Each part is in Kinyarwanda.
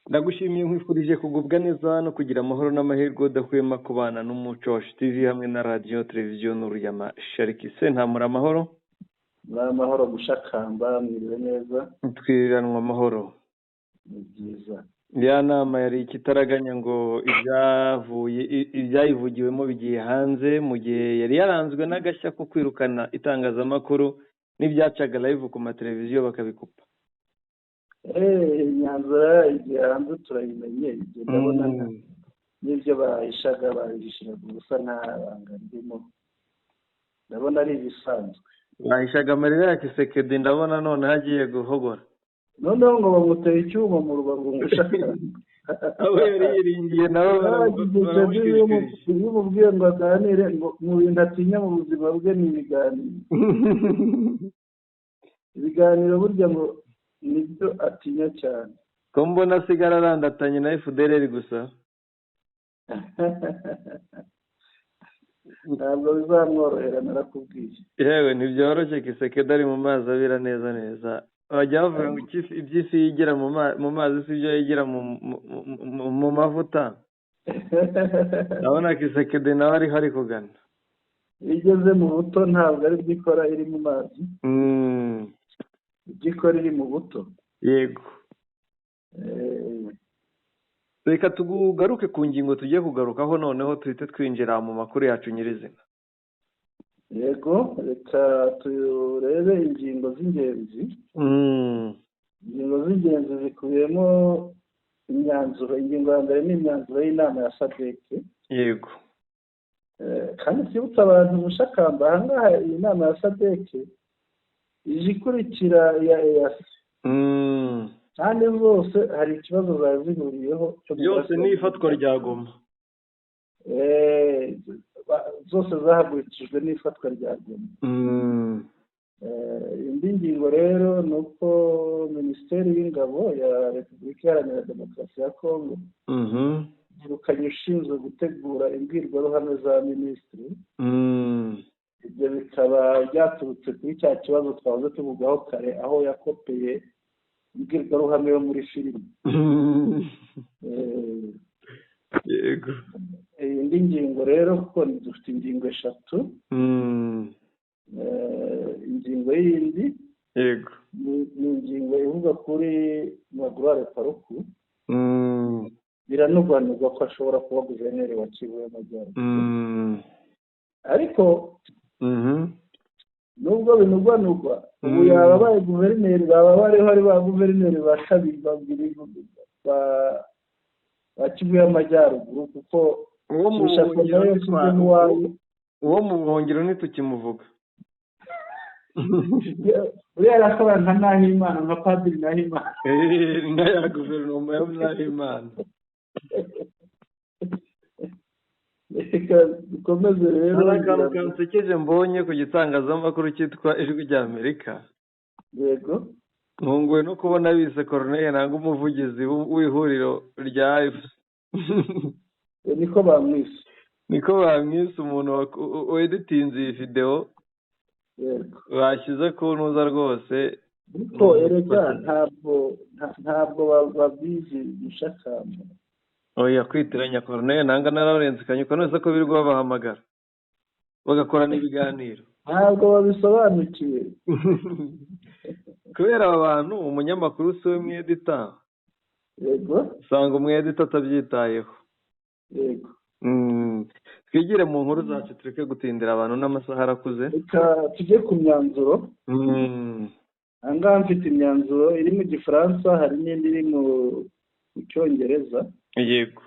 Ndagushimiye nkwifurije kugubwa neza no kugira amahoro n'amahirwe udahwema kubana n'umuco wa TV hamwe na radiyo televiziyo n'uruyama Shariki Sentamura amahoro. Ni amahoro gushakamba mwiriwe neza. Twiriranwa amahoro. Ni byiza. Ya nama yari ikitaraganya ngo ibyayivugiwemo bigiye hanze mu gihe yari yaranzwe n'agashya ko kwirukana itangazamakuru n'ibyacaga live ku mateleviziyo bakabikupa. Imyanzuro igihe hanze turayimenye, ibyo ndabona n'ibyo bahishaga babihishiraga ubusa nta banga ririmo, ndabona ari ibisanzwe. Bahishaga amarira ya Kisekedi, ndabona none hagiye guhogora. Noneho ngo bamuteye icyuma mu rubavu ngo ushaka abo yari yiringiye nabo iyo umubwiye ngo aganire ngo mu bintu atinya mu buzima bwe ni ibiganiro burya ngo nibyo atinya cyane. Ko mbona asigara arandatanye na FDLR gusa. Ntabwo bizamworohera narakubwiye. Yewe ntibyoroshye, Kisekedi ari mu mazi abira neza neza. Bajya bavuga ngo iby'isi yigira mu mazi si byo yigira mu mavuta. Ndabona Kisekedi nawe ariho ari kugana. Iyo igeze mu buto ntabwo ari byo ikora iri mu mazi. Ibyo ikora iri mu buto. Yego. Reka tugaruke ku ngingo tugiye kugarukaho noneho tuhite twinjira mu makuru yacu nyirizina. Yego, reka turebe ingingo z'ingenzi. Ingingo z'ingenzi zikubiyemo imyanzuro. Ingingo ya mbere ni imyanzuro y'inama ya SADC. Yego. Kandi twibutsa abantu mushakamba ahangaha iyi nama ya SADC ije ikurikira iya EAC. Kandi zose hari ikibazo zari zihuriyeho. Byose ni ifatwa rya Goma. Zose zahagurikijwe n'ifatwa rya Goma. Indi ngingo rero ni uko Minisiteri y'Ingabo ya Repubulika Iharanira Demokarasi ya Kongo yirukanye ushinzwe gutegura imbwirwaruhame za minisitiri. Ibyo bikaba byaturutse kuri cya kibazo twahoze tuvugaho kare, aho yakopeye imbwirwaruhame yo muri filime. Yego. Indi ngingo rero kuko dufite ingingo eshatu. Ingingo yindi yego ni ingingo ivuga kuri Magloire Paruku. Biranugwanugwa ko ashobora kuba guverineri wa Kivu y'Amajyaruguru. Ariko nubwo binugwanugwa, ubu yaba abaye guverineri, baba bariho ari ba guverineri ba kabiri babiri ba Kivu y'Amajyaruguru, kuko uwo mu buhungiro ntitukimuvuga. uriya arakora nka Nahimana, nka Padiri Nahimana. Nka ya guverinoma ya Nahimana. Reka dukomeze rero. Hari akantu kansekeje mbonye ku gitangazamakuru cyitwa Ijwi ry'Amerika. Yego. Ntunguwe no kubona bise Corneille nanga umuvugizi w'ihuriro rya AFC. Niko bamwise umuntu weditinze iyi video. Yego. Bashyize ku ntuza rwose. Ariko erega ntabwo babizi gushakamba. Oya, kwitiranya Corneille nanga na Lawrence Kanyuka nose ko birirwa babahamagara bagakorana ibiganiro. Ntabwo babisobanukiwe. Kubera aba bantu umunyamakuru si we mwedita. Yego. Usanga umwedita atabyitayeho. Yego. Twigire mu nkuru zacu tureke gutindira abantu n'amasaha arakuze. Reka tujye ku myanzuro. Ahangaha mfite imyanzuro iri mu Gifaransa, hari n'indi iri mu Cyongereza. Yego.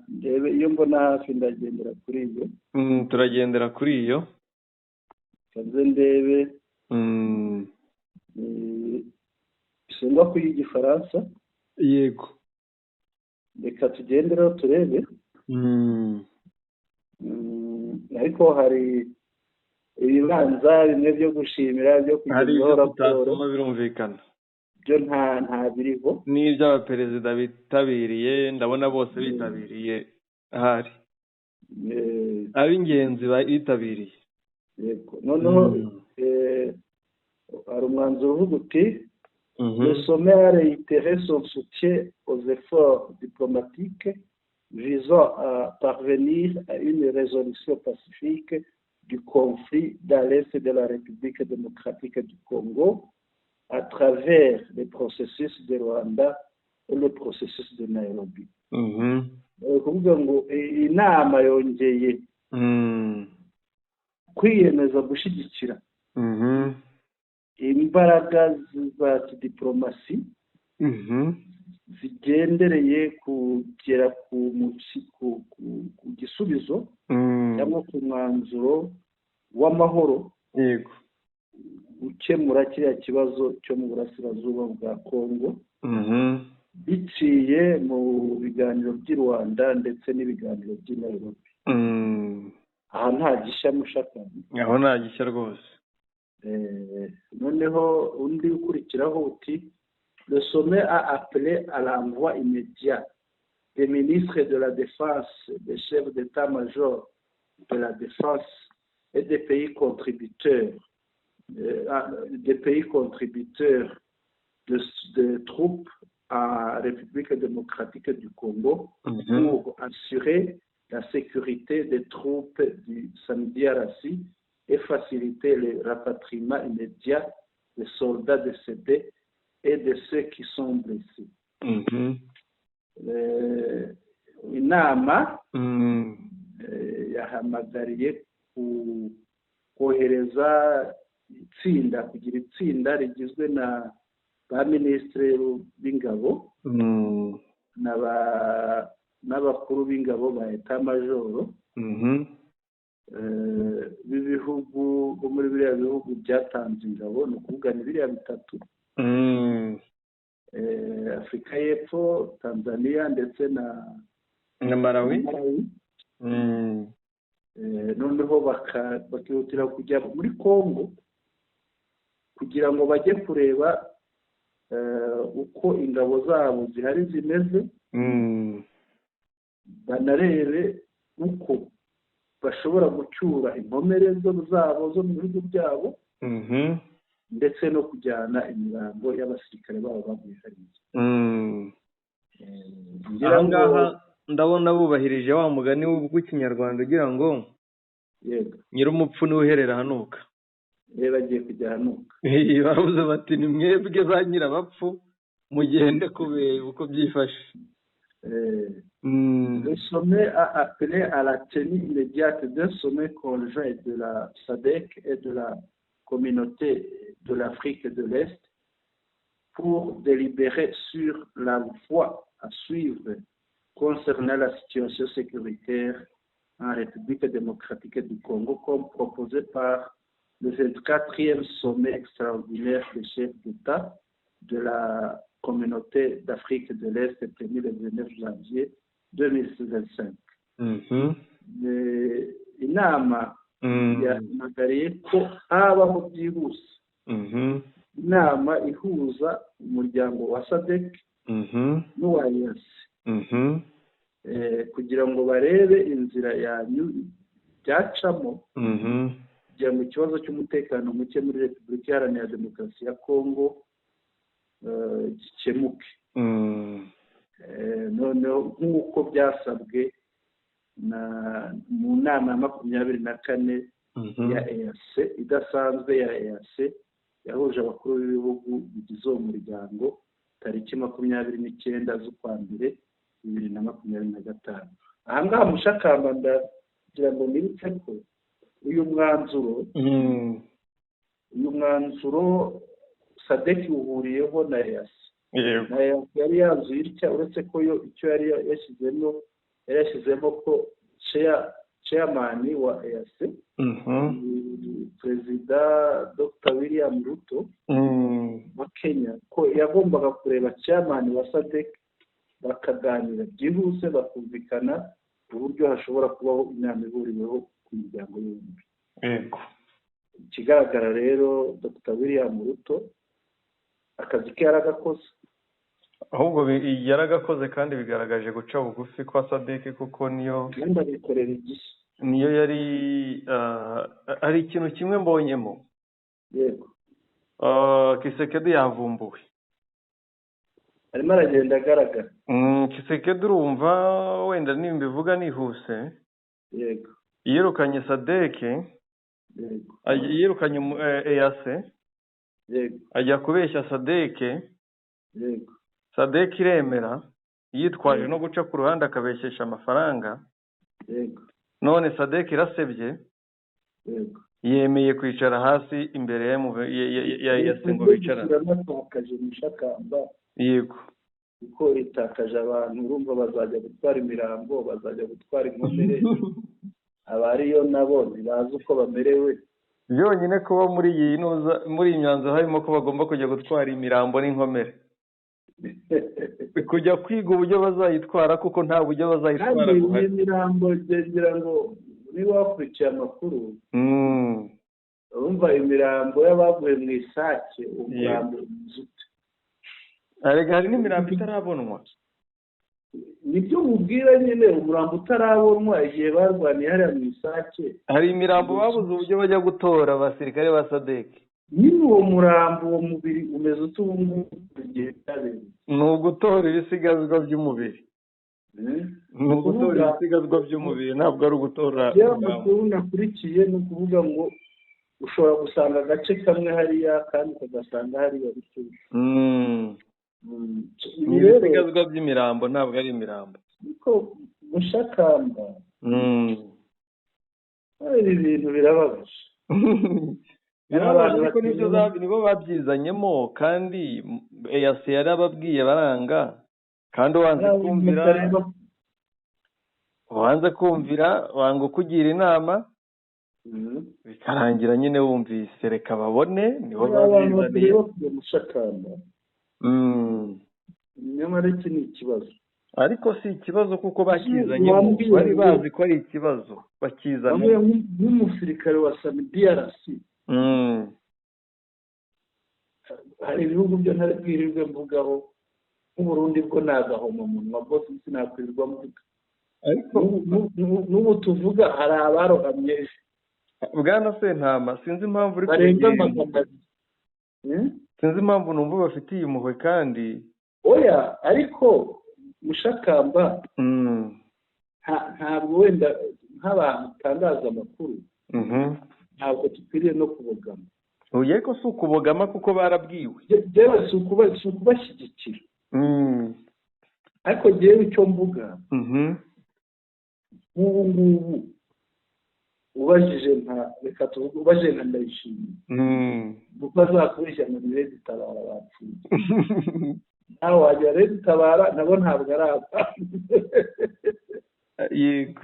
Ndebe iyo mbona hafi ndagendera kuri iyo. Turagendera kuri iyo. Kanze ndebe. Isengwa kuri Igifaransa. Yego. Reka tugendereho turebe. Ariko hari ibibanza bimwe byo gushimira, byo kugezaho raporo. Birumvikana. Byo nta biriho. N'iby'abaperezida bitabiriye, ndabona bose bitabiriye ahari. Ab'ingenzi bitabiriye. Yego. Noneho hari umwanzuro uvuga uti Le sommet a réitéré son soutien aux efforts diplomatiques visant à parvenir à une résolution pacifique du conflit dans l'Est de la République démocratique du Congo à travers le processus de Rwanda et le processus de Nairobi. Kuvuga ngo inama yongeye kwiyemeza gushyigikira imbaraga za diplomasi zigendereye kugera ku gisubizo cyangwa ku mwanzuro w'amahoro gukemura kiriya kibazo cyo mu burasirazuba bwa Kongo biciye mu biganiro by'i Rwanda ndetse n'ibiganiro by'i Nairobi. Aha nta gishya mushakanye, aho nta gishya rwose. Noneho undi ukurikiraho uti le sommet a appelé à l'envoi immédiat des ministres de la Défense, des chefs d'état-major de la Défense et des pays contributeurs de troupes en République démocratique du Congo pour assurer la sécurité des troupes du Samedi-Arasi et faciliter le rapatriement immédiat des soldats décédés et de ceux qui sont blessés. Inama yahamagariye kohereza kugira itsinda rigizwe na ba minisitiri b'ingabo n'abakuru b'ingabo ba etat-majoro b'ibihugu bo muri biriya bihugu byatanze ingabo, ni ukuvuga ni biriya bitatu: Afurika y'Epfo, Tanzania ndetse na Malawi. Noneho bakihutira kujya muri Kongo kugira ngo bajye kureba uko ingabo zabo zihari zimeze, banarebe uko bashobora gucyura inkomere zabo zo mu bihugu byabo ndetse no kujyana imirambo y'abasirikare babo baguye hariya. Aha ngaha ndabona bubahirije wa mugani w'ikinyarwanda ugira ngo nyir'umupfu niwe uherera hanuka. Bagiye kujya hanuka. Baravuze bati ni mwebwe ba nyirabapfu mugende kubera uko byifashe. Le sommet a appelé à la tenue immédiate d'un sommet conjoint de la SADC et de la communauté de l'Afrique de l'Est pour délibérer sur la voie à suivre concernant la situation sécuritaire en République démocratique du Congo, comme proposé par le 24e sommet extraordinaire des chefs d'État de la communauté d'Afrique de l'Est tenu le 19 janvier 2025. Inama yahamagariye ko habaho byihuse inama ihuza umuryango wa SADC n'uwa EAC kugira ngo barebe inzira byacamo kugira ngo ikibazo cy'umutekano muke muri Repubulika Iharanira Demokarasi ya Kongo gikemuke. Noneho nk'uko byasabwe mu nama ya 24 ya EAC idasanzwe ya EAC yahuje abakuru b'ibihugu bigize uwo muryango tariki 29 z'ukwa mbere 2025. Aha ngaha mushakamba ndagira ngo nibutse ko uyu mwanzuro SADC uhuriyeho na EAC. Yari yanzuye itya, uretse ko yo icyo yari yashyizemo ko chairman wa EAC Perezida Dr. William Ruto wa Kenya ko yagombaga kureba chairman wa SADC bakaganira byihuse bakumvikana uburyo hashobora kubaho inama ihuriweho ku miryango yombi. Ikigaragara rero Dr. William Ruto akazi ke yaragakoze, ahubwo yaragakoze kandi bigaragaje guca bugufi kwa SADC kuko niyo bikorera igishya, niyo yari ari ikintu kimwe mbonyemo. Yego. Kisekedi yavumbuwe arimo aragenda agaragara. Tshisekedi urumva wenda nimbivuga nihuse Yego. yirukanye sadeke, Yego. yirukanye eyase, Yego. ajya kubeshya sadeke, Yego. sadeke iremera yitwaje no guca ku ruhande akabeshyesha amafaranga. Yego. None sadeke irasebye, Yego. yemeye kwicara hasi imbere ya eyase ngo bicarane. Iranatakaje Mushakamba. Yego. Kuko itakaje abantu, urumva bazajya gutwara imirambo, bazajya gutwara inkomere. Abariyo nabo ntibazi uko bamerewe. Byonyine kuba muri iyi myanzuro harimo ko bagomba kujya gutwara imirambo n'inkomere, kujya kwiga uburyo bazayitwara kuko nta buryo bazayitwara buhari. Kandi imirambo ngira ngo niba wakurikiye amakuru, urumva imirambo y'abavuye mu Isake, umurambo uzute. Arega hari n'imirambo itarabonwa. Nibyo mubwira nyine, umurambo utarabonwa igihe barwaniye hariya mu Isake. Hari imirambo babuze uburyo bajya gutora abasirikare ba sadeke. Nyine uwo murambo, uwo mubiri umeze ute ubu ngubu igihe cyabereye? Ni ugutora ibisigazwa by'umubiri. Ni ugutora ibisigazwa by'umubiri, ntabwo ari ugutora. Amakuru nakurikiye ni ukuvuga ngo ushobora gusanga agace kamwe hariya kandi ukagasanga hariya bityo. Ni ibisigazwa by'imirambo, ntabwo ari imirambo. Niko Mushakamba. Ibi bintu birababaje. Birababaje ariko nibo babyizanyemo, kandi eyase yarababwiye baranga, kandi wanze kumvira wanga kugira inama, bikarangira nyine wumvise reka babone nibo babyizaniye. Mushakamba. Nyamara iki ni ikibazo. Ariko si ikibazo kuko bakizanyemo, bari bazi ko ari ikibazo bakizana. Nk'umusirikare wa DRC. Hari ibihugu byo ntabwirirwe mvugaho, nk'Uburundi bwo nagahoma umunwa bose sinakwirirwa mvuga. Ariko n'ubu tuvuga hari abarohamye. Bwana Sentama, sinzi impamvu uri kubigira. Sinzi impamvu numva bafitiye impuhwe kandi. Oya, ariko Mushakamba ntabwo wenda nk'abantu batangaza amakuru, ntabwo dukwiriye no kubogama. Oya, ariko si ukubogama kuko barabwiwe. Jewe si ukubashyigikira. Ariko jewe icyo mvuga, nk'ubu ngubu ubajije reka tuvuge ubajije nka Ndayishimiye, kuko azakubeshya ngo ni Leta Itabara bapfuye. Nawe wajya Leta Itabara nabo ntabwo ari aba. Yego.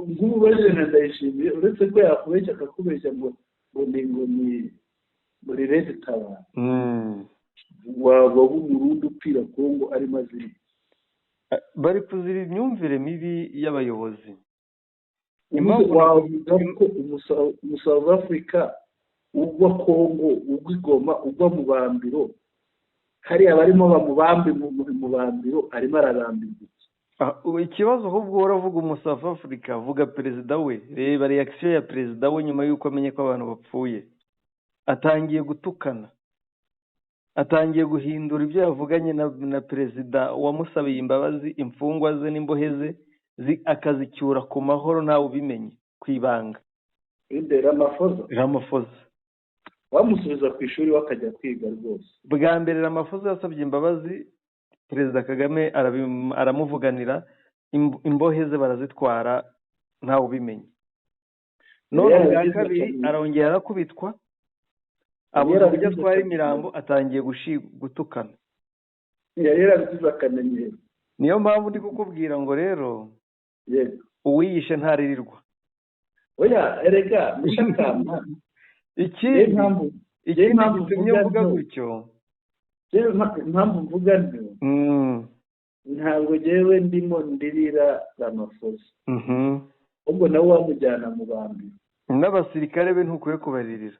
Nk'ubu ubajije nka Ndayishimiye, uretse ko yakubeshya akakubeshya ngo ni muri Leta Itabara, waba w'umurundi upfira Kongo arimo azira. Bari kuzira imyumvire mibi y'abayobozi. Wavuga ko South Africa ugwa Kongo, ugwa Goma, ugwa mu Bambiro, hariya barimo bamubambe mu Bambiro arimo ararambirwa. Ikibazo ahubwo uravuga South Africa, avuga perezida we. Reba reaction ya perezida we nyuma y'uko amenye ko abantu bapfuye. Atangiye gutukana, atangiye guhindura ibyo yavuganye na perezida wamusabiye imbabazi, imfungwa ze n'imbohe ze akazicyura ku mahoro ntawe ubimenye, kwibanga. Ramaphosa wamusubiza ku ishuri wakajya kwiga rwose. Bwa mbere Ramaphosa yasabye imbabazi, perezida Kagame aramuvuganira, imbohe ze barazitwara ntawe ubimenye. None bwa kabiri arongera arakubitwa, abona uburyo atwara imirambo, atangiye gutukana. Yari yarabigize akamenyero. Niyo mpamvu ndi kukubwira ngo rero yego uwiyishe ntaririrwa. Oya, erega Mushakamba. Ikindi gitumye mvuga gutyo, impamvu mvuga nti ntabwo jewe ndimo ndirira Ramaphosa. Ubwo nawe wamujyana mu Bambiro. N'abasirikare be ntukwiye kubaririra.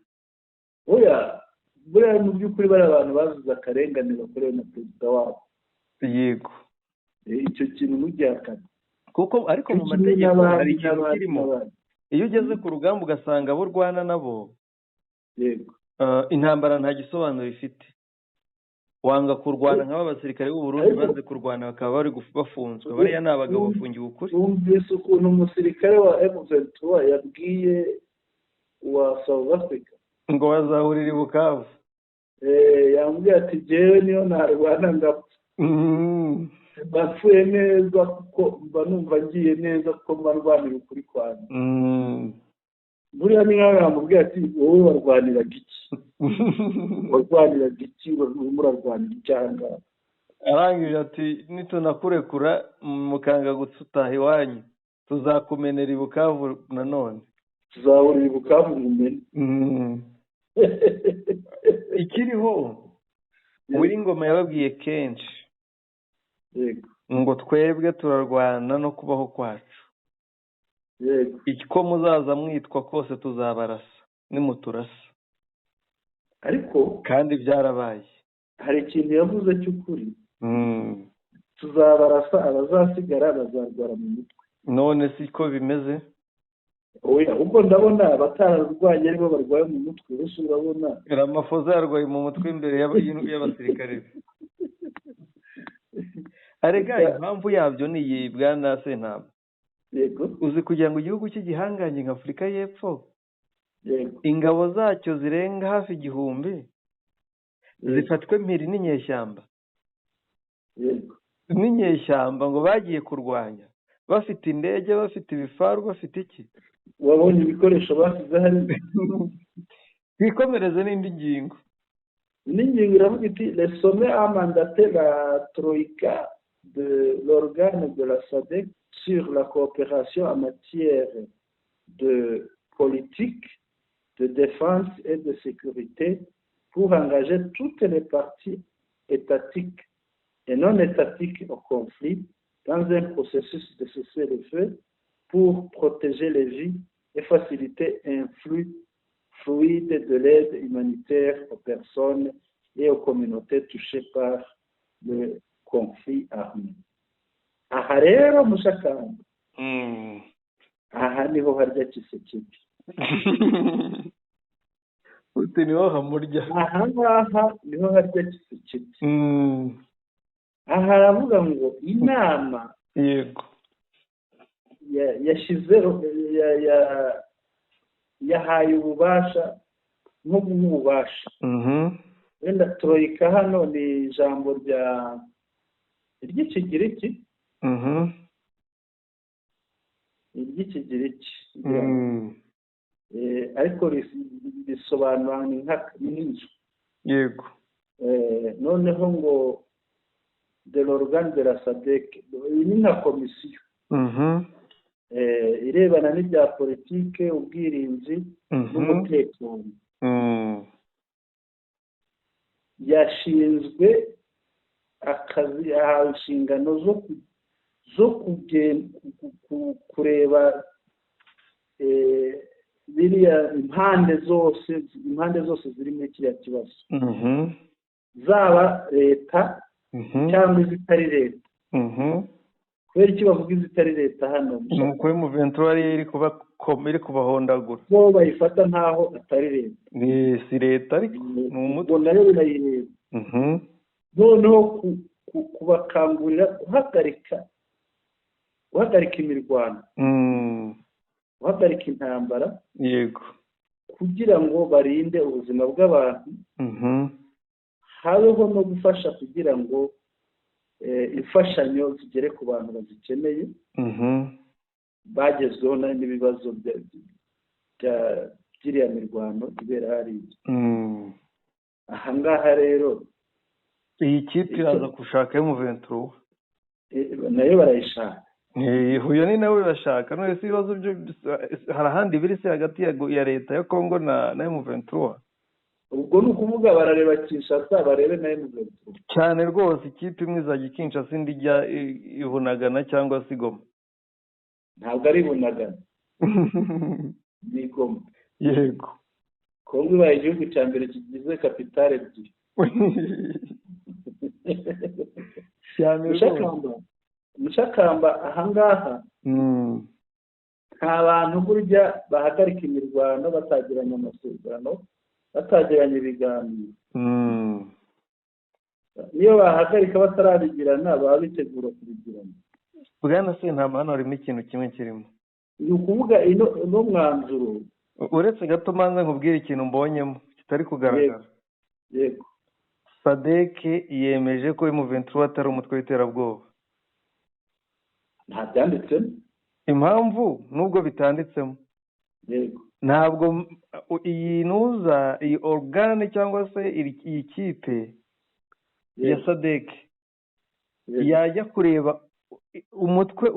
Oya, buriya mu by'ukuri bari abantu bazuza akarengane bakorewe na perezida wabo. Yego. Icyo kintu ntugihakane. Kuko ariko mu mategeko hari ikintu kirimo. Iyo ugeze ku rugamba ugasanga abo urwana nabo, yego, intambara nta gisobanuro ifite. wanga kurwana nk'aba basirikare b'u Burundi banze kurwana bakaba bari bafunzwe bariya ni abagabo bafungiwe ukuri. wumvise ukuntu umusirikare wa M23 yabwiye wa South Africa ngo bazahurira i Bukavu. yambwiye ati jewe niyo narwana ngapfa bapfuye neza kuko mba numva ngiye neza kuko mba ndwanira ukuri kwanjye. buriya ni nkaho yamubwiye ati wowe warwaniraga iki warwaniraga iki murarwanira icyanga. arangije ati nitunakurekura mukanga gutaha iwanyu tuzakumenera i Bukavu nanone. tuzahurira i Bukavu mumene. ikiriho Uwiringoma yababwiye kenshi yego ngo twebwe turarwana no kubaho kwacu. yego iko muzaza mwitwa kose tuzabarasa nimuturasa. ariko kandi byarabaye. hari ikintu yavuze cy'ukuri tuzabarasa abazasigara bazarwara mu mutwe. none siko bimeze. oya ubwo ndabona abatararwanye aribo barwaye mu mutwe. wese urabona Ramaphosa yarwaye mu mutwe imbere y'abasirikare be. arega impamvu yabyo ni iyi bwana Sentama. yego uzi kugira ngo igihugu cy'igihanganye nka Afurika y'Epfo yego ingabo zacyo zirenga hafi 1000 zifatwe mpiri n'inyeshyamba. yego n'inyeshyamba ngo bagiye kurwanya bafite indege bafite ibifaru bafite iki. wabonye ibikoresho basize hari. twikomereze n'indi ngingo. n'ingingo iravuga iti le sommet a mandaté la troïka de l'organe de la SADC sur la coopération en matière de politique, de défense et de sécurité pour engager toutes les parties étatiques et non étatiques au conflit dans un processus de cessez-le-feu pour protéger les vies et faciliter un flux fluide de l'aide humanitaire aux personnes et aux communautés touchées par le conflit armé. aha rero mushakamba aha niho harya Tshisekedi. uti niho hamurya. aha ngaha niho harya Tshisekedi. aha aravuga ngo inama yego yashyizeho yahaye ububasha nko guha ububasha. wenda troika hano ni ijambo ry'ikigiriki. iry'ikigiriki ariko risobanura nk'inzu. yego noneho ngo de l'organe de la SADC ni nka komisiyo irebana n'ibya politike ubwirinzi n'umutekano. yashinzwe akazi yahawe inshingano zo kureba biriya impande zose ziri muri kiriya kibazo, zaba leta cyangwa izitari leta. kubera iki bavuga izitari leta hano? ni uko M23 iri kubahondagura bo bayifata nkaho atari leta. si leta ariko ni umutwe nayo birayireba. noneho kubakangurira guhagarika imirwano, guhagarika intambara, yego, kugira ngo barinde ubuzima bw'abantu, habeho no gufasha kugira ngo imfashanyo zigere ku bantu bazikeneye bagezweho n'ibibazo by'iriya mirwano ibera hariya. aha ngaha rero iyi kipe iraza gushaka M23 nayo barayishaka. huye ni nawe bashaka. none si ibibazo byo hari ahandi biri se hagati ya leta ya Kongo na M23? ubwo ni ukuvuga barareba Kinshasa barebe na M23 cyane rwose. ikipe imwe izajya Kinshasa indi ijya Ibunagana cyangwa se Goma. ntabwo ari Ibunagana ni Goma. yego, Kongo ibaye igihugu cya mbere kigize kapitale ebyiri. Mushakamba ahangaha nta bantu burya bahagarika imirwano batagiranye amasezerano, batagiranye ibiganiro. niyo bahagarika batarabigirana baba bitegura kubigirana. bwana Sentama, hano harimo ikintu kimwe kirimo. ni ukuvuga ino mwanzuro, uretse gato manza nkubwire ikintu mbonyemo kitari kugaragara. yego sadeke yemeje ko M23 atari umutwe w'iterabwoba. nta byanditsemo. impamvu nubwo bitanditsemo, yego ntabwo iyi organe cyangwa se iyi kipe ya sadeke yajya kureba umutwe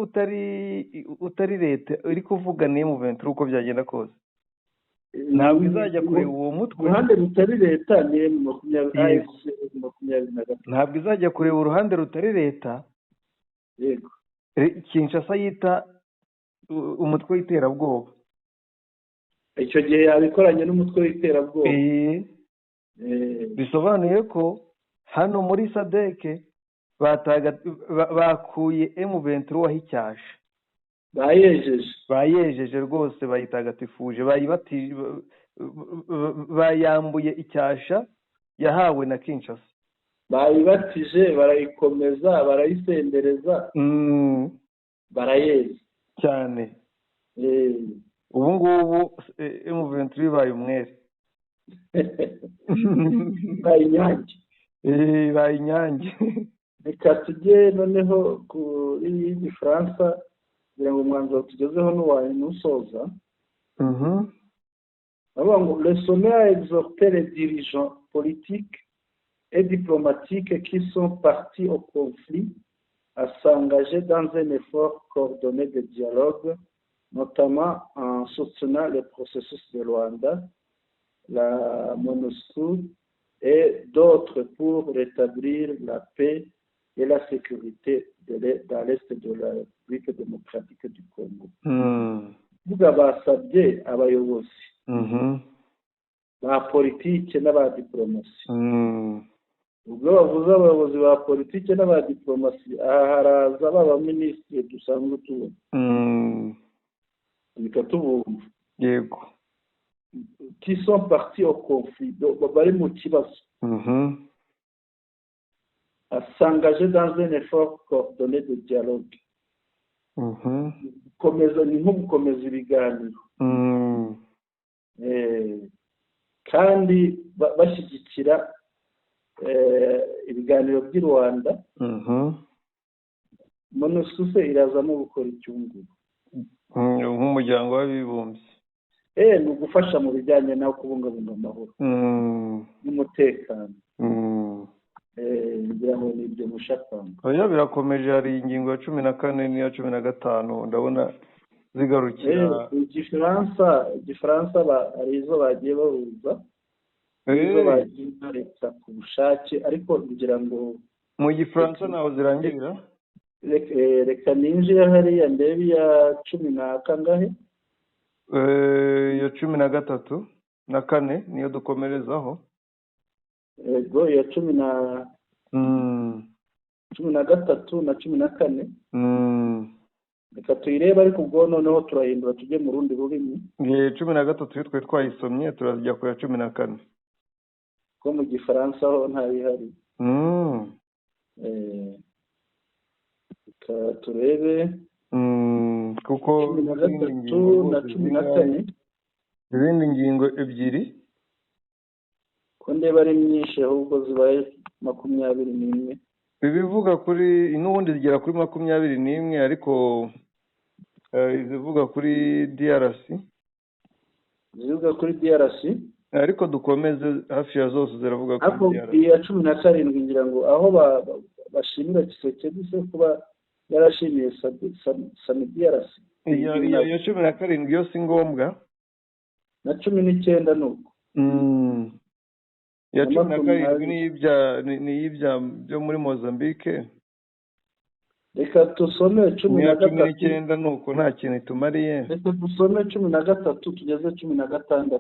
utari leta iri kuvuga ni M23 uko byagenda kose. ntabwo izajya kureba uwo mutwe uruhande rutari leta ni M23. ntabwo izajya kureba uruhande rutari leta. yego Kinshasa yita umutwe w'iterabwoba. icyo gihe yabikoranye n'umutwe w'iterabwoba. bisobanuye ko hano muri sadeke bakuye M23 wahicyasha, bayejeje rwose, bayitagatifuje, bayambuye icyasha yahawe na Kinshasa, bayibatije, barayikomeza, barayisendereza, barayeza cyane. ubu ngubu M23 ibaye umwere. baye inyange. reka tujye noneho kuri Gifaransa kugira ngo umwanzuro tugezeho n'usoza. bavuga ngo le sommet a exhorté les dirigeants politiques et diplomatiques qui sont partis au conflit à s'engager dans un effort coordonné de dialogue, notamment en soutenant le processus de Rwanda, la MONUSCO et d'autres pour rétablir la paix et la sécurité dans l'est de la République démocratique du Congo. Kuvuga basabye abayobozi ba politike n'aba diplomasi. ubwo bavuze abayobozi ba politike n'aba diplomasi, aha haraza b'abaminisitiri dusanzwe tubona, bikatubumva. yego qui sont partis au conflit, bari mu kibazo, à s'engager dans un effort coordonné de dialogue. ni nko gukomeza ibiganiro, kandi bashyigikira ibiganiro by'i Rwanda. MONUSCO irazamo gukora icyungu nk'umuryango w'abibumbye. ni ugufasha mu bijyanye no kubungabunga amahoro n'umutekano. ngira ngo ni ibyo mushakamba. oya, birakomeje. hari ingingo ya 14 n'iya 15 ndabona zigarukira. Igifaransa hari izo bagiye bahuza, izo bagiye bareka ku bushake, ariko kugira ngo mu Gifaransa naho zirangirira. reka ninjire hariya ndebe iya 10 na kangahe. Ya 13 na 4 niyo dukomerezaho. Yego, ya 10 na 13 na 14. Reka tuyirebe, ariko ubwo noneho turahindura tujye mu rundi rurimi. 13 iyo twe twayisomye, turazijya ku ya 14 ko mu Gifaransa ho ntayihari. turebe kuko 13 na 14 izindi ngingo ebyiri ko ndeba ari nyinshi, ahubwo zibaye 21. ibivuga kuri n'ubundi zigera kuri 21, ariko izivuga kuri DRC, ariko dukomeze hafi ya zose ziravuga kuri DRC. iya 17 ngira ngo aho bashimira Tshisekedi se kuba yarashimiye Sami DRC. iya 17 yo si ngombwa, na 19 nuko. ya 17 ni y'ibya byo muri Mozambique. reka tusome 19 nuko nta kintu itumariye. reka dusome 13 tugeze 16.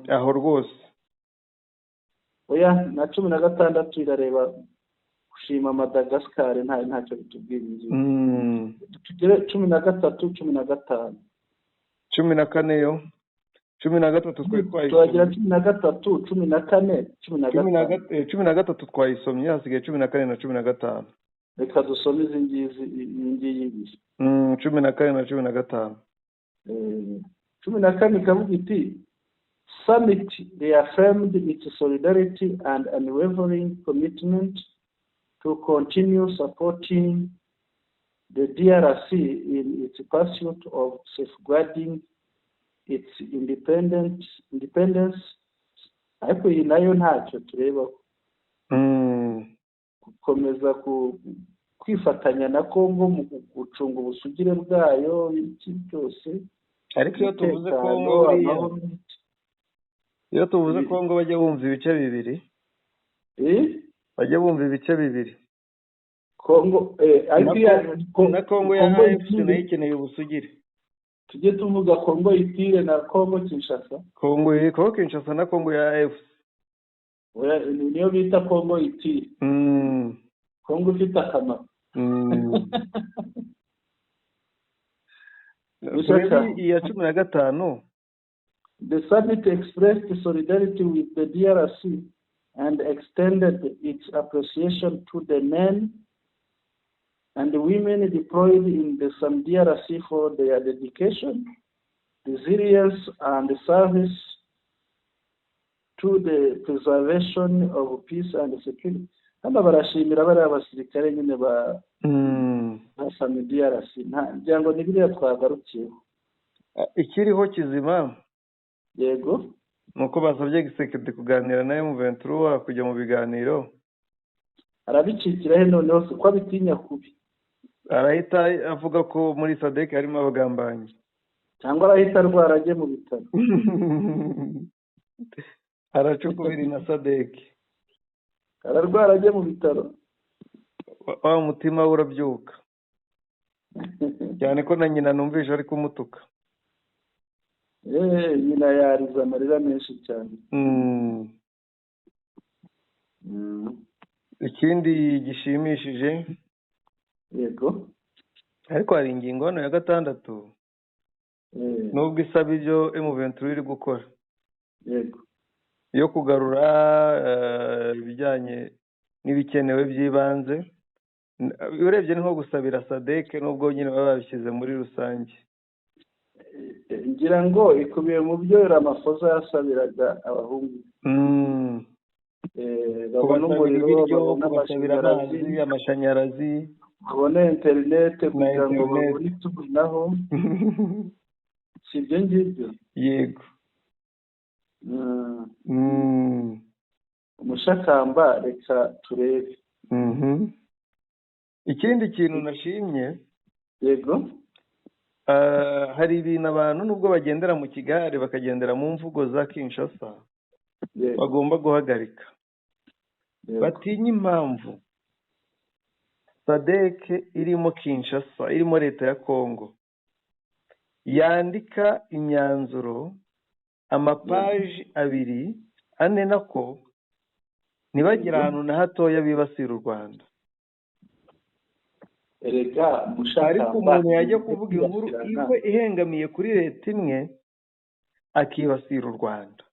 aho rwose. oya, na 16 irareba gushima Madagascar, ntacyo bitubwira ingingo. tugere 13 15 14 yo 13 twari twagira twayisomye 13, 14, 15. 13 twayisomye, hasigaye 14 na 15. Reka dusome izi ngizi iyi ibiri. 14 na 15. 14 ikavuga iti summit reaffirmed its solidarity and unwavering commitment to continue supporting the DRC in its pursuit of safeguarding its independence. Ariko iyi nayo ntacyo tureba, gukomeza kwifatanya na Kongo mu gucunga ubusugire bwayo iki byose. Ariko iyo tuvuze Kongo bajya bumva ibice bibiri. Bajya bumva ibice bibiri. Kongo na Kongo ya AFC nayo ikeneye ubusugire. Tujye tuvuga Kongo itire na Kongo Kinshasa. Kongo Kinshasa na Kongo ya AFC. Niyo bita Kongo itire. Kongo ifite akamaro. Iya 15. The summit expressed solidarity with the DRC and extended its appreciation to the men and the women deployed in the DRC for their dedication, resilience, and service to the preservation of peace and security. Hano barashimira bari abasirikare nyine ba DRC. Nta ngo nibiriya twagarukiyeho. Ikiriho kizima. Yego. Nuko basabye Gisekedi kuganira naye mu M23 kujya mu biganiro. Arabicikira he noneho ko abitinya kubi. Arahita avuga ko muri SADC harimo abagambanyi. Cyangwa arahita arwaraje mu bitaro. Aracukubiri na SADC. Ararwaraje mu bitaro. Wa mutima urabyuka. Cyane ko na nyina numvisha ari kumutuka. Nyina yariza amarira menshi cyane. Ikindi gishimishije. Yego. Ariko hari ingingo hano ya 6. Nubwo isaba ibyo M23 iri gukora. Yego. Yo kugarura ibijyanye n'ibikenewe by'ibanze. Urebye ni nko gusabira SADC nubwo nyine baba babishyize muri rusange. Ngira ngo ikubiye mu byo Ramaphosa yasabiraga abahungu. Babona umuriro, babasabira amazi, amashanyarazi, babona internet kugira ngo babone itumanaho. Sibyo ngibyo. Yego. Umushakamba reka turebe. Ikindi kintu nashimye. Yego. Hari ibintu abantu nubwo bagendera mu kigare bakagendera mu mvugo za Kinshasa. Bagomba guhagarika. Batinya impamvu SADC irimo Kinshasa, irimo leta ya Kongo, yandika imyanzuro amapaji 2 ane nako nibagira ahantu na hatoya bibasira u Rwanda. Erega mushaka ariko umuntu yajya kuvuga inkuru ihengamiye kuri leta imwe akibasira u Rwanda.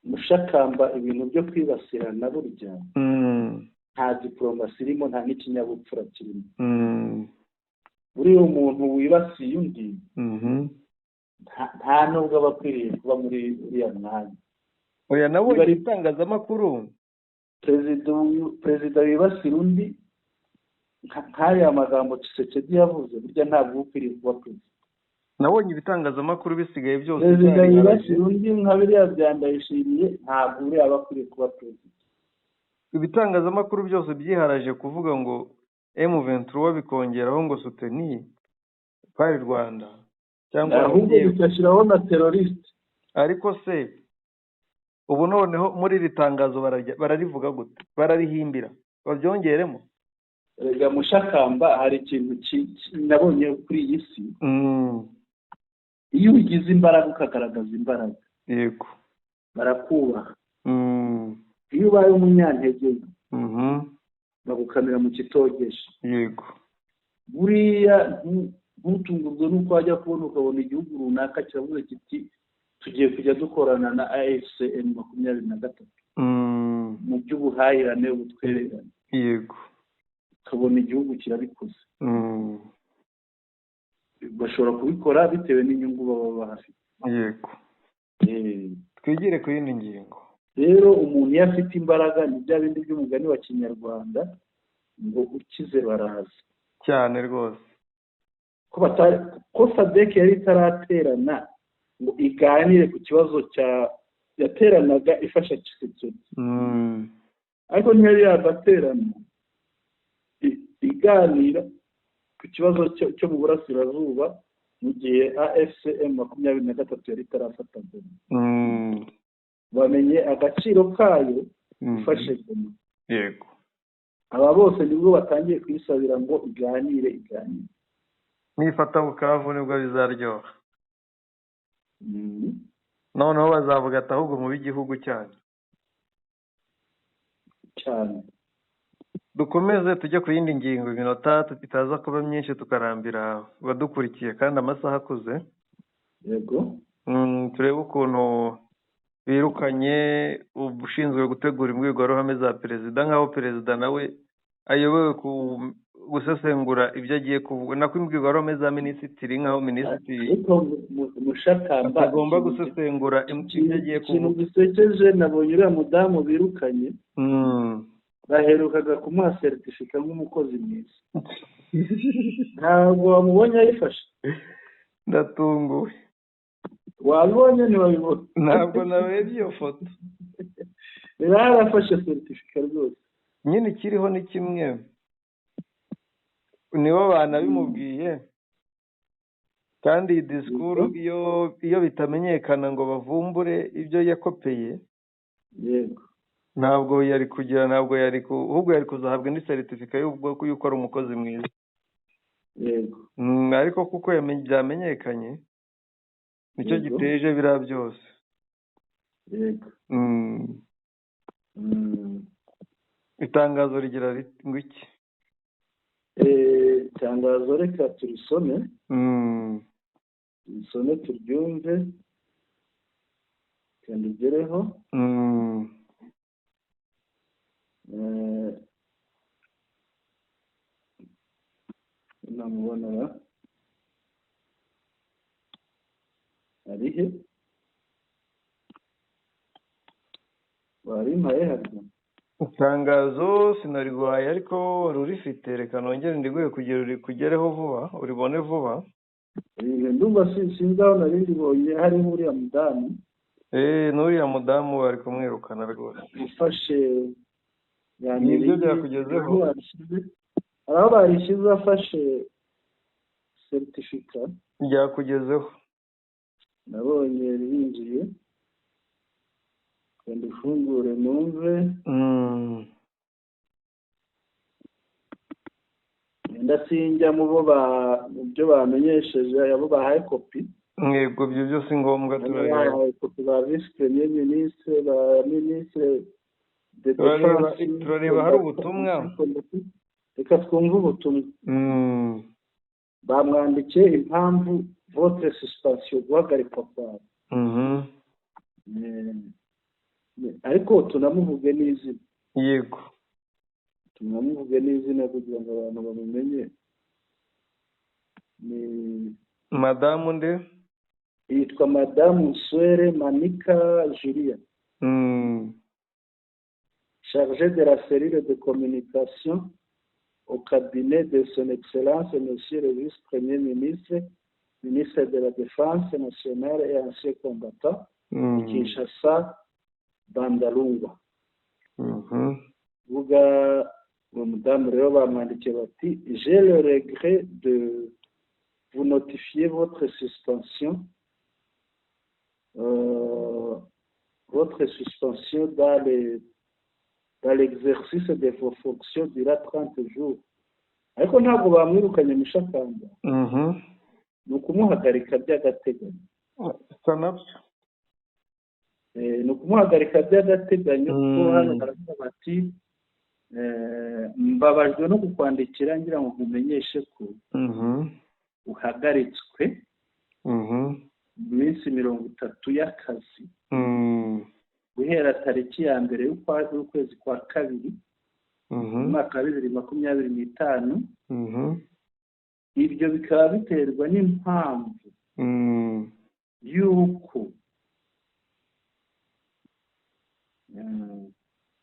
Mushakamba ibintu byo kwibasirana burya nta diplomasi irimo, nta n'ikinyabupfura kirimo. Buri umuntu wibasiye undi nta nubwo abakwiriye kuba muri uriya mwanya. Oya nabonye itangazamakuru perezida wibasira undi nk'aya magambo Tshisekedi yavuze burya ntabwo ukwiriye kuba perezida. Nabonye ibitangazamakuru bisigaye byose perezida wibasira undi nka biriya byandayishimiye ntabwo uriya aba akwiriye kuba perezida. Ibitangazamakuru byose byiharaje kuvuga ngo M23 bikongeraho ngo soutenir par Rwanda cyangwa ahubwo bikashyiraho na terroriste. Ariko se ubu noneho muri iri tangazo bararivuga gute? Bararihimbira babyongeremo. Rega Mushakamba hari ikintu nabonye kuri iyi si. Iyo ugize imbaraga ukagaragaza imbaraga, yego, barakubaha. Iyo ubaye umunyantege bagukamira mu kitogesha, yego. Buriya ntutungurwe nuko wajya kubona ukabona igihugu runaka kiravuze kiti tugiye kujya dukorana na AFCN 23 mu by'ubuhahirane ubutwererane. Yego. Tukabona igihugu kirabikoze. Bashobora kubikora bitewe n'inyungu baba bahafite. Yego. Twigire ku yindi ngingo. Rero umuntu iyo afite imbaraga ni bya bindi by'umugani wa Kinyarwanda ngo ukize baraza cyane rwose. Ko SADC yari itaraterana ngo iganire ku kibazo yateranaga ifasha Tshisekedi. Ariko ntiyari yagaterana iganira ku kibazo cyo mu burasirazuba mu gihe AFCM 23 yari itarafata mbere. Bamenye agaciro kayo ifashe Goma. Yego. Aba bose nibwo batangiye kwisabira ngo iganire. Nifata Bukavu nibwo bizaryoha. Noneho bazavuga ati ahubwo mu b'igihugu cyane. Dukomeze tujye ku yindi ngingo, iminota itaza kuba myinshi tukarambira badukurikiye kandi amasaha akuze. Yego. Turebe ukuntu birukanye ushinzwe gutegura imbwirwaruhame za perezida, nk'aho perezida nawe ayobewe gusesengura ibyo agiye kuvuga, nako imbwirwaruhame za minisitiri nk'aho minisitiri agomba gusesengura ibyo agiye kuvuga. Ikintu gisekeje nabonye uriya mudamu birukanye baherukaga kumuha seritifika nk'umukozi mwiza. Ntabwo wamubonye ayifashe? Ndatunguwe. Wabonye ntiwabibona? Ntabwo narebye iyo foto. Rero yarafashe seritifika rwose. Nyine ikiriho ni kimwe, nibo banabimubwiye kandi iyi disikuru iyo bitamenyekana ngo bavumbure ibyo yakopeye. Yego. Ntabwo yari kugira, ahubwo yari kuzahabwa indi seritifika y'uko ari umukozi mwiza. Yego. Ariko kuko byamenyekanye nicyo giteje biriya byose. Yego. Itangazo rigira ngo iki? Itangazo reka turisome. Turisome turyumve kandi ugereho. Namubonera arihe warimpaye harya itangazo sinariguhaye ariko wari urifite, reka nongere ndiguhe kugira urikugereho vuba, uribone vuba. Ndumva sinzi aho nari ndibonye hariho uriya mudamu. N'uriya mudamu bari kumwirukana rwose. Ufashe nibyo byakugezeho? Hari aho barishyize afashe seritifika. Byakugezeho? Nabonye binjiye kandi ufungure numve. Ndasinjya mu byo bamenyesheje abo bahaye kopi. Yego, ibyo byose ngombwa turareba. Kopi ba vice premier ministre, ba ministre de turareba hari ubutumwa. Reka twumve ubutumwa. Bamwandikiye impamvu votre suspension guhagarikwa kwawe. Ariko tunamuvuge n'izina. Yego. Tunamuvuge n'izina kugira ngo abantu bamumenye. Ni Madamu nde? Yitwa Madamu Nswere Manika Julia. Chargée de la cellule de communication au cabinet de son excellence monsieur le vice-premier ministre, ministre de la Défense nationale et ancien combattant, Kinshasa, Bandalungwa. Vuga uwo mudamu rero bamwandikiye bati j'ai le regret de vous notifier votre suspension dans l'exercice de vos fonctions durant 30 jours. Ariko ntabwo bamwirukanye mu shakamba. Ni ukumuhagarika by'agateganyo. Ni ukumuhagarika by'agateganyo kuko hano baravuga bati mbabajwe no kukwandikira ngira ngo umenyeshe ko uhagaritswe mu minsi iminsi 30 y'akazi guhera tariki ya mbere y'ukwezi kwa kabiri mu mwaka wa 2025. Ibyo bikaba biterwa n'impamvu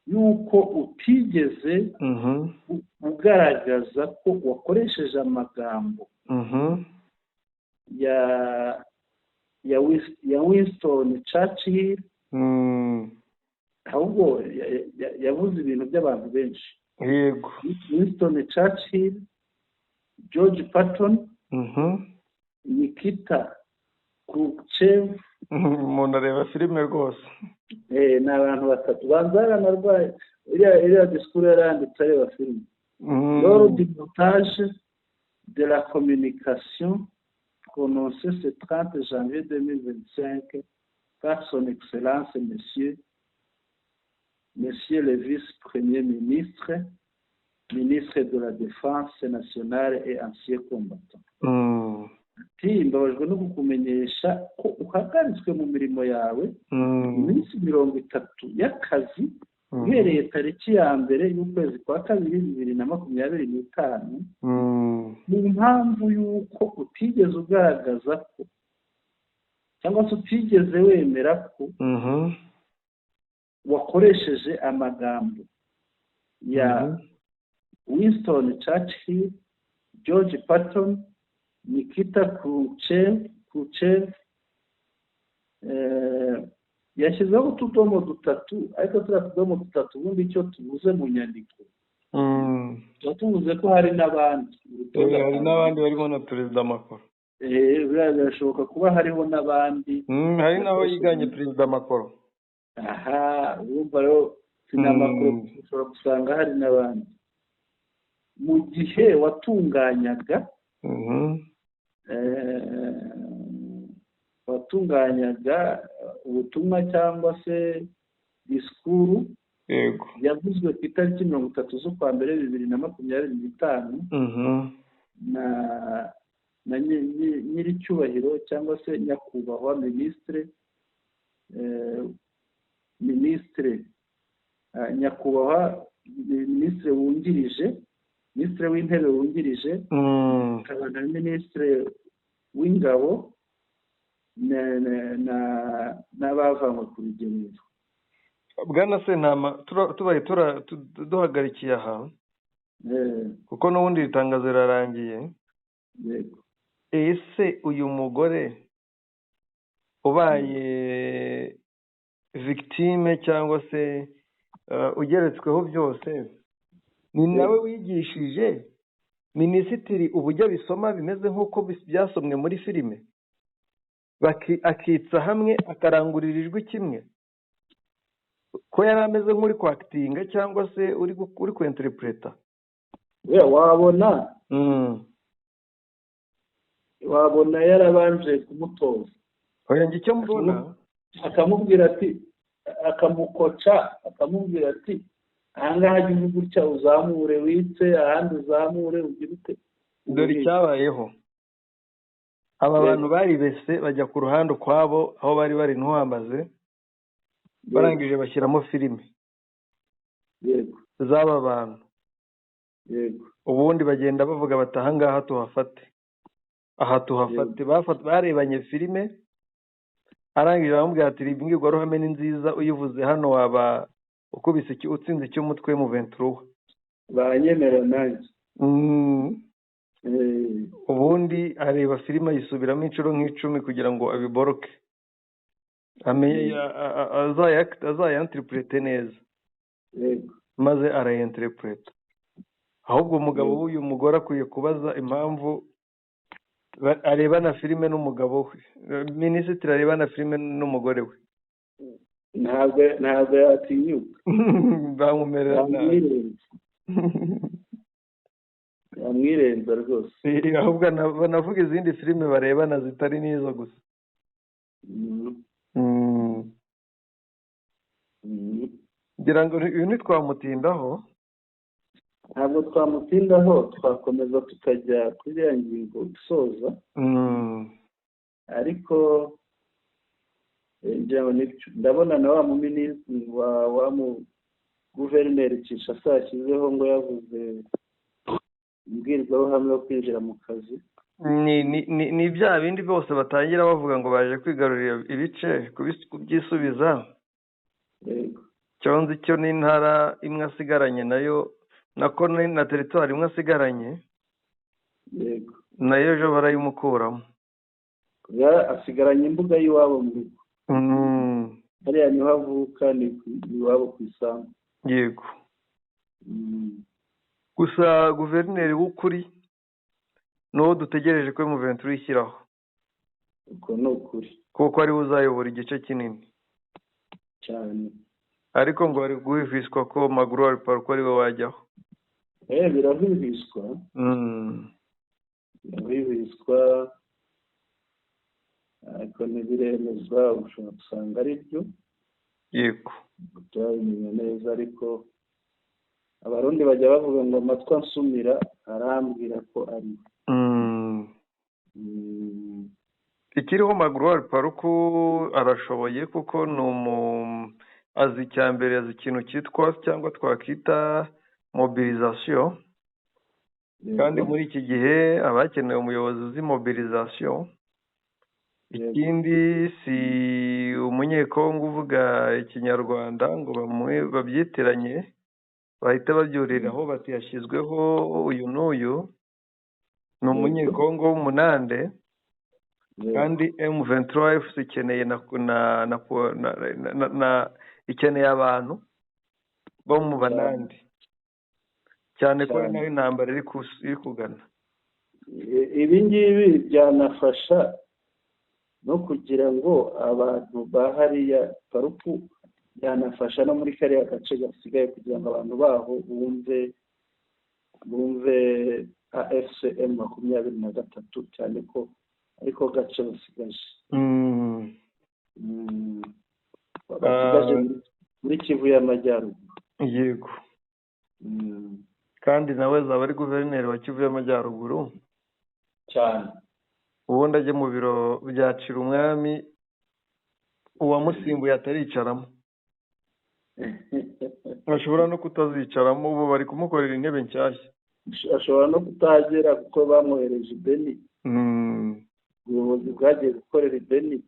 yuko utigeze ugaragaza ko wakoresheje amagambo ya Winston Churchill, ahubwo yavuze ibintu by'abantu benshi. Yego. Winston Churchill, George Patton, Nikita Khrushchev. Umuntu areba filime rwose. Ni abantu batatu banzara narwaye iriya disikuru yaranditse areba filime. Lors du montage de la communication prononcée ce 30 janvier 2025 par son excellence monsieur le vice-premier ministre de la défense nationale et ancien combattant. Mbabajwe no kukumenyesha ko uhagaritswe mu mirimo yawe iminsi 30 y'akazi uhereye tariki ya mbere y'ukwezi kwa kabiri 2025 mu mpamvu y'uko utigeze ugaragaza ko cyangwa se utigeze wemera ko wakoresheje amagambo ya Winston Churchill, George Patton, Nikita Khrushchev. Yashyizeho utudomo dutatu, ariko turiya tudomo dutatu ubundi icyo tubuze mu nyandiko tuvuze ko hari n'abandi. Hari n'abandi barimo na Perezida Macron. Birashoboka kuba hariho n'abandi. Hari n'aho yiganye Perezida Macron. Urumva rero sinamakuru ushobora gusanga hari n'abandi. Mu gihe watunganyaga ubutumwa cyangwa se disikuru yavuzwe ku itariki 30 z'ukwa mbere 2025 na nyiricyubahiro cyangwa se nyakubahwa nyakubahwa minisitiri wungirije, minisitiri w'intebe wungirije, akaba na minisitiri w'ingabo n'abavanywe ku rugerero. Bwana Sentama, tubaye duhagarikiye aha kuko n'ubundi itangazo rirarangiye. Ese uyu mugore ubaye victime cyangwa se ugeretsweho byose, ni nawe wigishije minisitiri uburyo bisoma bimeze nk'uko byasomwe muri filime, akitsa hamwe akarangurira ijwi kimwe, ko yari ameze nk'uri kwakitinga cyangwa se uri kwinterpreta? wabona yarabanje kumutoza. Oya, icyo mbona akamubwira ati, akamukoca, akamubwira ati ahangaha jya gutya uzamure witse, ahandi uzamure ugira ute. Dore icyabayeho, aba bantu bari bese bajya ku ruhande ukwabo aho bari ntuhamaze, barangije bashyiramo filime z'aba bantu. Ubundi bagenda bavuga bati ahangaha tuhafate, aha tuhafate. Barebanye filime, arangije baramubwira ati imbwirwaruhame ni nziza, uyivuze hano waba ukubise utsinze icy'umutwe mu venturuwa. Banyemera nanjye. Ubundi areba filime ayisubiramo inshuro nk'icumi kugira ngo abiboroke, azayanterprete neza, maze arayanterpreta. Ahubwo umugabo w'uyu mugore akwiye kubaza impamvu areba na filime n'umugabo we, minisitiri areba na filime n'umugore we. Ntabwo yatinyuka. Bamumerera nabi. Amwirenza rwose. Ahubwo banavuga izindi filime barebana zitari n'izo gusa. Ngira ngo uyu ntitwamutindaho. Ntabwo twamutindaho, twakomeza tukajya kuri ya ngingo dusoza. Ariko ndabona na wa muminisitiri wa mu guverineri Kinshasa yashyizeho ngo yavuze imbwirwaruhame yo kwinjira mu kazi. ni bya bindi byose batangira bavuga ngo baje kwigarurira ibice kubyisubiza. Cyonzi cyo n'intara imwe asigaranye nayo nako na teritwari imwe asigaranye nayo ejo barayimukuramo. Asigaranye imbuga y'iwabo mu rugo. Hariya niho avuka, ni iwabo ku isambu. Yego. Gusa guverineri w'ukuri n'uwo dutegereje ko M23 ishyiraho. Uko ni ukuri. Kuko ari uzayobora igice kinini cyane. Ariko ngo bari guhishwa ko Magloire Paluku ari we wajyaho. Birahwihwiswa. Birahwihwiswa, ariko ntibiremezwa, ushobora gusanga ari byo. Yego. Turabimenya neza, ariko abarundi bajya bavuga ngo amatwi ansumira arambwira ko ari ikiriho Magloire Paluku arashoboye kuko azi icyambere, azi ikintu cyitwa cyangwa twakita mobilisation, kandi muri iki gihe abakeneye umuyobozi uzi mobilisation. Ikindi si umunyekongo uvuga ikinyarwanda ngo babyitiranye bahita babyuriraho bati yashyizweho uyu n'uyu. Ni umunyekongo w'umunande, kandi M23 ikeneye ikeneye abantu bo mu banandi cyane ko nayo intambara iri kugana. Ibi ngibi byanafasha no kugira ngo abantu bahariya Paluku, byanafasha no muri kariya gace gasigaye kugira ngo abantu baho bumve AFCM 23 cyane ko ariko gace basigaje. Basigaje muri Kivu y'Amajyaruguru. Yego. Kandi nawe zaba ari guverineri wa Kivu y'Amajyaruguru cyane. Ubundi ajye mu biro bya Cirumwami uwamusimbuye ataricaramo. Ashobora no kutazicaramo, ubu bari kumukorera intebe nshyashya. Ashobora no kutagera kuko bamwohereje Beni. Ubuyobozi bwagiye gukorera Beni.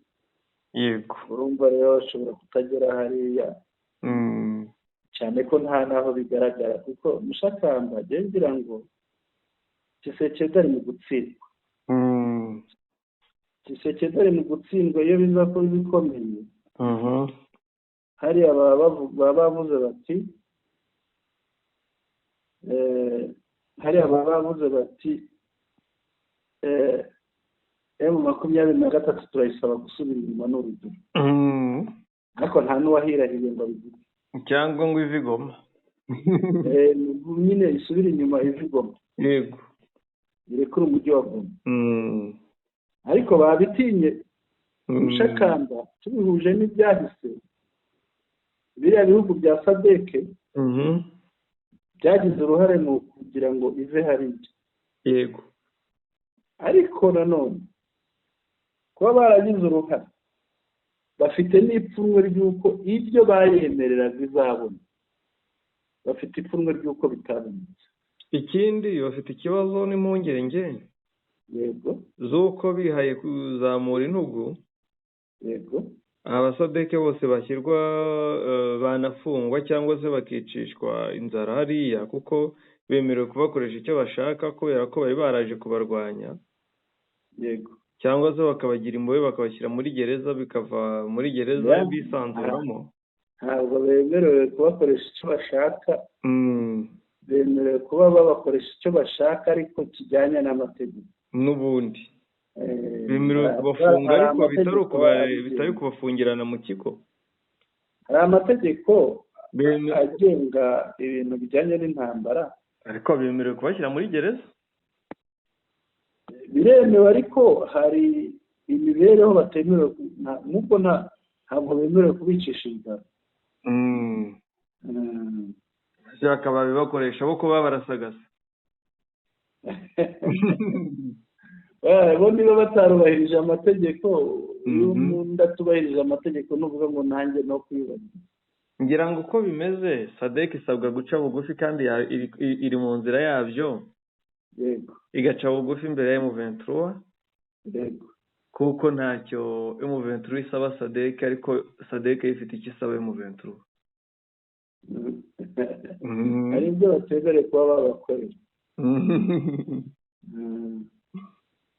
Yego. Urumva rero ashobora kutagera hariya. Cyane ko nta naho bigaragara, kuko Mushakamba agira ngo Tshisekedi ari mu gutsindwa. Tshisekedi ari mu gutsindwa iyo biza ko bikomeye. Hariya baba bavuze bati M23 turayisaba gusubira inyuma n'urugero. Ariko nta n'uwahirahiriye ngo abivuge. Cyangwa ngo ive Goma. Nyine isubira inyuma ive Goma. Yego. Irekure umujyi wa Goma. Ariko babitinye. Mushakamba tubihuje n'ibyahise. Biriya bihugu bya SADC byagize uruhare mu kugira ngo ive hariya. Yego. Ariko nanone kuba baragize uruhare, bafite n'ipfunwe ry'uko ibyo bayemerera bizabona. Bafite ipfunwe ry'uko bitabonetse. Ikindi bafite ikibazo n'impungenge. Yego. Z'uko bihaye kuzamura intugu. Yego. Abasadeke bose bashyirwa banafungwa cyangwa se bakicishwa inzara hariya, kuko bemerewe kubakoresha icyo bashaka kubera ko bari baraje kubarwanya. Yego. Cyangwa se bakabagira imbohe bakabashyira muri gereza, bikava muri gereza bisanzuramo. Ntabwo bemerewe kubakoresha icyo bashaka. Bemerewe kuba babakoresha icyo bashaka ariko kijyanye n'amategeko. N'ubundi bemerewe kubafunga ariko bitari kubafungirana mu kigo. Hari amategeko agenga ibintu bijyanye n'intambara, ariko bemerewe kubashyira muri gereza. Biremewe, ariko hari imibereho batemerewe, nubwo ntabwo bemerewe kubicisha inzara. Bakaba bakoresha bo kuba barasagasa. bo niba batarubahirije amategeko, iyo umuntu atubahirije amategeko nuvuga ngo nanjye no kwiyubahiriza. ngira ngo uko bimeze sadek isabwa guca bugufi kandi iri mu nzira yabyo, yego igaca bugufi imbere ya M23, yego kuko ntacyo M23 isaba sadek, ariko sadek ifite icyo isaba M23. hari ibyo bategereje kuba babakorera,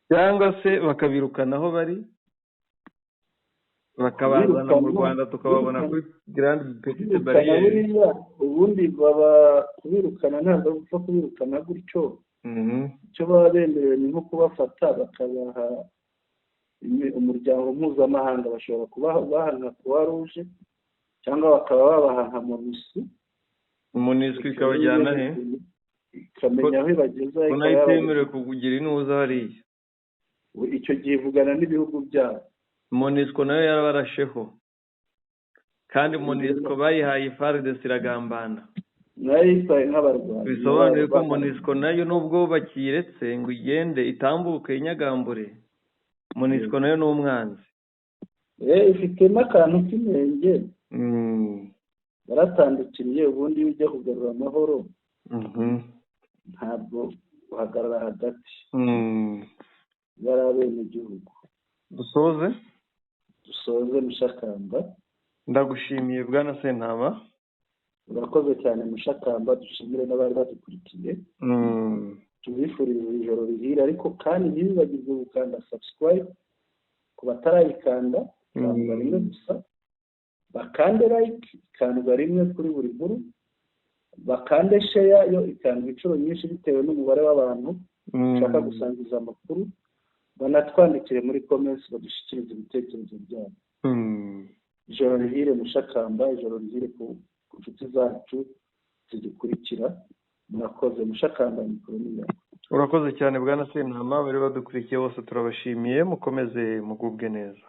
cyangwa se bakabirukana aho bari, bakabazana mu Rwanda tukababona kuri Grande Petite Barriere. ubundi baba kubirukana ntabwo gupfa kubirukana gutyo. icyo baba bemerewe ni nko kubafata bakabaha umuryango mpuzamahanga, bashobora kubaha nka Croix Rouge cyangwa bakaba babaha nka MONUSCO ikabajyana he, ikamenya aho ibageza, ko nayo itemerewe kugira inuza hariya. icyo gihe ivugana n'ibihugu byabo. MONUSCO nayo yarabarasheho, kandi MONUSCO bayihaye FARDC iragambana, nayo yitwaye nk'abarwanyi. bisobanuye ko MONUSCO nayo nubwo bakiretse ngo igende itambuke inyagambure, MONUSCO nayo ni umwanzi. ifitemo akantu k'inenge, baratandukiriye. ubundi iyo ujya kugarura amahoro ntabwo uhagarara hagati bari abenegihugu. dusoze Mushakamba. ndagushimiye Bwana Sentama. urakoze cyane Mushakamba, dushimire n'abari badukurikiye, tubifurije ijoro rihira, ariko kandi ntibibagirwe gukanda subscribe ku batarayikanda, kanda rimwe gusa, bakande like ikandwa rimwe kuri buri nkuru, bakande share yo ikandwa inshuro nyinshi bitewe n'umubare w'abantu ushaka gusangiza amakuru, banatwandikire muri comments badushyikirize ibitekerezo byabo. ijoro rihire Mushakamba, ijoro rihire ku nshuti zacu zidukurikira. murakoze. Mushakamba mikoro ni yawe. urakoze cyane Bwana Sentama, bari badukurikiye bose turabashimiye, mukomeze mugubwe neza.